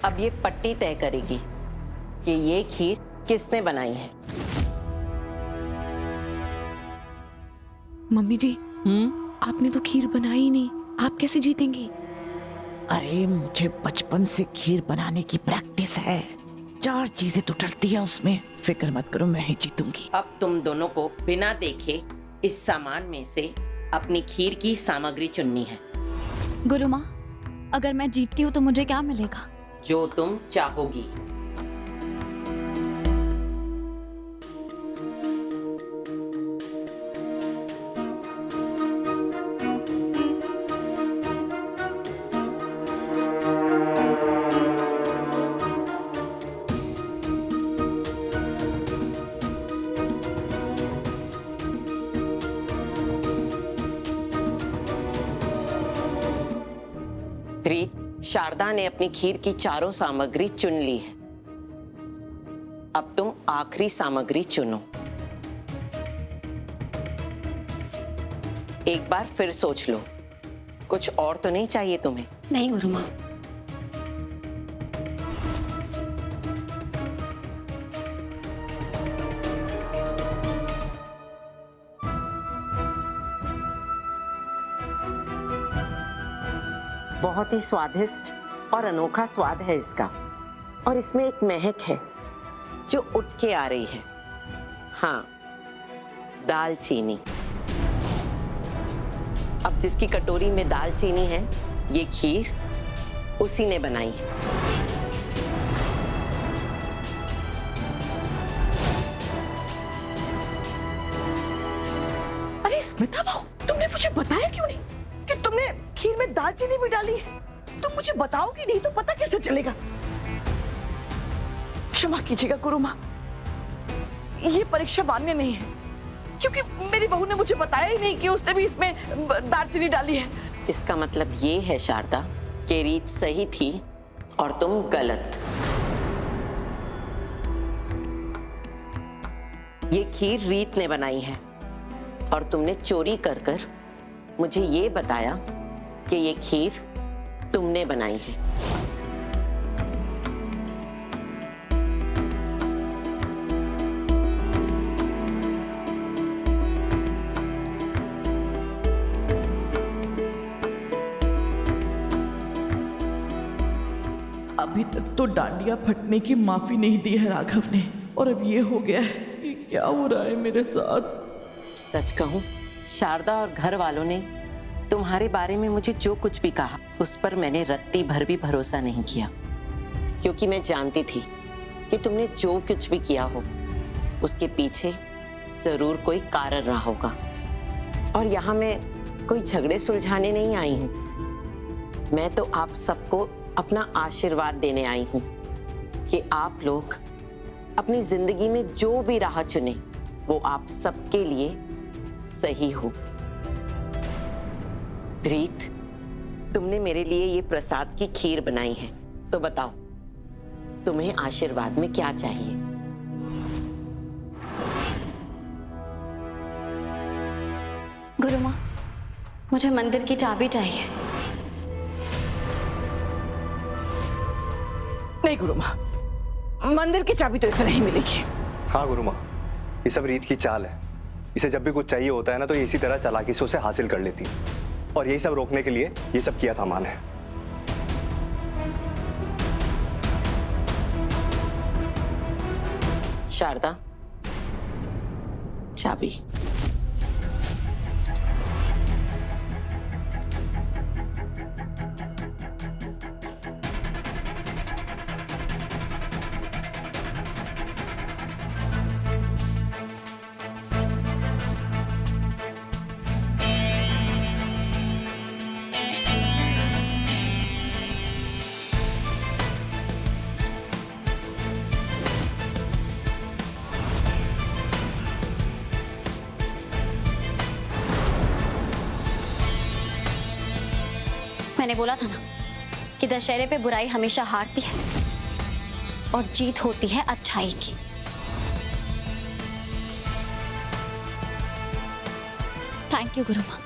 अब ये पट्टी तय करेगी कि ये खीर किसने बनाई है। मम्मी जी, आपने तो खीर बनाई ही नहीं, आप कैसे जीतेंगी? अरे मुझे बचपन से खीर बनाने की प्रैक्टिस है। 4 चीजें तो डलती है उसमें। फिक्र मत करो, मैं ही जीतूंगी। अब तुम दोनों को बिना देखे इस सामान में से अपनी खीर की सामग्री चुननी है। गुरु माँ, अगर मैं जीतती हूँ तो मुझे क्या मिलेगा? जो तुम चाहोगी। शारदा ने अपनी खीर की चारों सामग्री चुन ली है। अब तुम आखिरी सामग्री चुनो। एक बार फिर सोच लो, कुछ और तो नहीं चाहिए तुम्हें? नहीं गुरु माँ। बहुत ही स्वादिष्ट और अनोखा स्वाद है इसका, और इसमें एक महक है जो उठ के आ रही है। हाँ, दालचीनी। अब जिसकी कटोरी में दालचीनी है, ये खीर उसी ने बनाई है। अरे स्मिता बहू, तुमने मुझे बताया क्यों नहीं कि तुमने खीर में दालचीनी भी डाली है? तुम मुझे बताओगी नहीं तो पता कैसे चलेगा? क्षमा कीजिएगा गुरु माँ, ये परीक्षा मान्य नहीं है, क्योंकि मेरी बहू ने मुझे बताया ही नहीं कि उसने भी इसमें दालचीनी डाली है। इसका मतलब ये है शारदा कि रीत सही थी और तुम गलत। ये खीर रीत ने बनाई है और तुमने चोरी कर कर मुझे ये बताया कि ये खीर तुमने बनाई है। अभी तक तो डांडिया फटने की माफी नहीं दी है राघव ने, और अब ये हो गया है। ये क्या हो रहा है मेरे साथ? सच कहूं, शारदा और घर वालों ने तुम्हारे बारे में मुझे जो कुछ भी कहा, उस पर मैंने रत्ती भर भी भरोसा नहीं किया, क्योंकि मैं जानती थी कि तुमने जो कुछ भी किया हो उसके पीछे जरूर कोई कारण रहा होगा। और यहाँ मैं कोई झगड़े सुलझाने नहीं आई हूँ, मैं तो आप सबको अपना आशीर्वाद देने आई हूँ कि आप लोग अपनी जिंदगी में जो भी राह चुने वो आप सबके लिए सही हो। रीत, तुमने मेरे लिए ये प्रसाद की खीर बनाई है, तो बताओ तुम्हें आशीर्वाद में क्या चाहिए? गुरु माँ, मुझे मंदिर की चाबी चाहिए। नहीं गुरु माँ, मंदिर की चाबी तो इसे नहीं मिलेगी। हाँ गुरु माँ, ये सब रीत की चाल है। इसे जब भी कुछ चाहिए होता है ना, तो ये इसी तरह चालाकी से उसे हासिल कर लेती है, और यही सब रोकने के लिए ये सब किया था माँ ने। शारदा, चाबी। मैंने बोला था ना कि दशहरे पे बुराई हमेशा हारती है और जीत होती है अच्छाई की। थैंक यू गुरु माँ।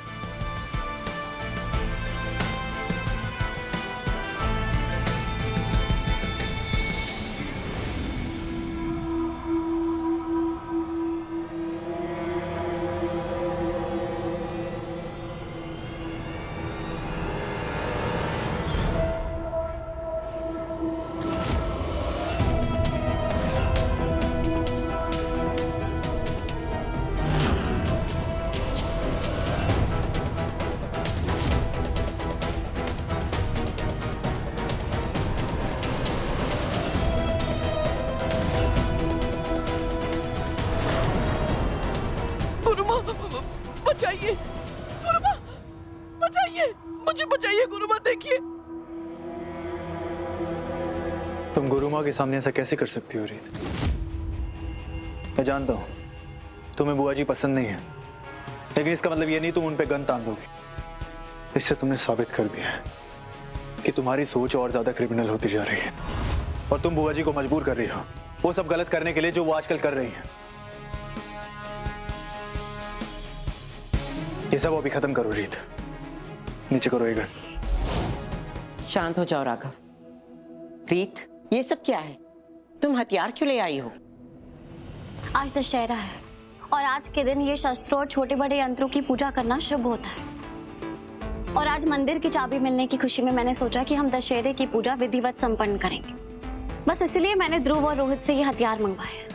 बचाइए गुरुमा, बचाइए, मुझे बचाइए गुरुमा। देखिए तुम गुरुमा के सामने ऐसा कैसे कर सकती हो रीत? मैं जानता हूँ तुम्हें बुआ जी पसंद नहीं है, लेकिन इसका मतलब ये नहीं तुम उन पे गन तान दोगे। इससे तुमने साबित कर दिया है कि तुम्हारी सोच और ज्यादा क्रिमिनल होती जा रही है और तुम बुआ जी को मजबूर कर रही हो वो सब गलत करने के लिए जो वो आजकल कर रही हैं। ये सब अभी खत्म करो रीत, नीचे करो ये गन। शांत हो जाओ राघव। रीत, ये सब क्या है? तुम हथियार क्यों ले आई हो? आज दशहरा है और आज के दिन ये शस्त्रों और छोटे बड़े यंत्रों की पूजा करना शुभ होता है। और आज मंदिर की चाबी मिलने की खुशी में मैंने सोचा कि हम दशहरे की पूजा विधिवत संपन्न करेंगे। बस इसलिए मैंने ध्रुव और रोहित से ये हथियार मंगवाए।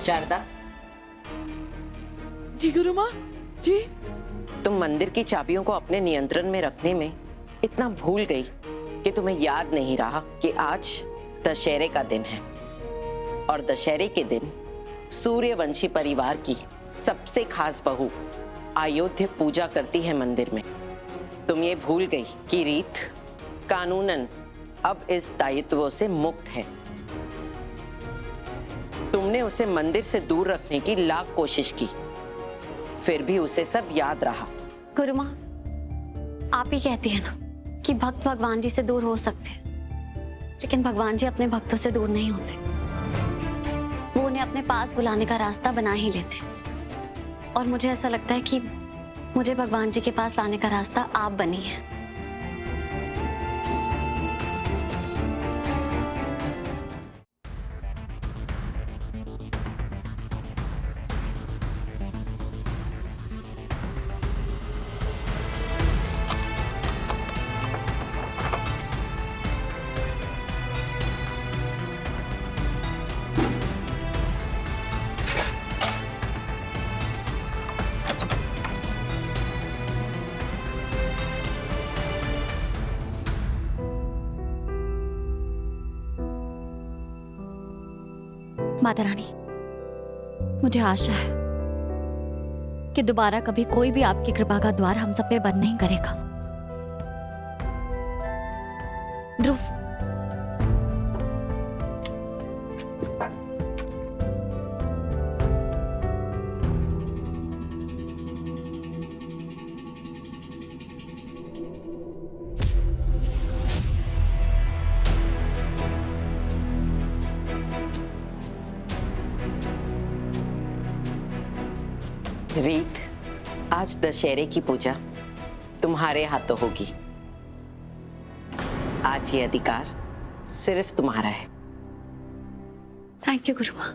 शारदा, जी गुरुमा जी। तुम मंदिर की चाबियों को अपने नियंत्रण में रखने में इतना भूल गई कि तुम्हें याद नहीं रहा कि आज दशहरे का दिन है और दशहरे के दिन सूर्यवंशी परिवार की सबसे खास बहू अयोध्या पूजा करती है मंदिर में। तुम ये भूल गई कि रीत कानूनन अब इस दायित्व से मुक्त है। तुमने उसे मंदिर से दूर रखने की लाख कोशिश की, फिर भी उसे सब याद रहा। गुरुमा, आप ही कहती है ना कि भक्त भगवान जी से दूर हो सकते हैं, लेकिन भगवान जी अपने भक्तों से दूर नहीं होते। वो उन्हें अपने पास बुलाने का रास्ता बना ही लेते। और मुझे ऐसा लगता है कि मुझे भगवान जी के पास लाने का रास्ता आप बनी है। माता रानी, मुझे आशा है कि दोबारा कभी कोई भी आपकी कृपा का द्वार हम सब पे बंद नहीं करेगा। ध्रुव, रीत, आज दशहरे की पूजा तुम्हारे हाथों होगी। आज ये अधिकार सिर्फ तुम्हारा है। Thank you गुरुमा।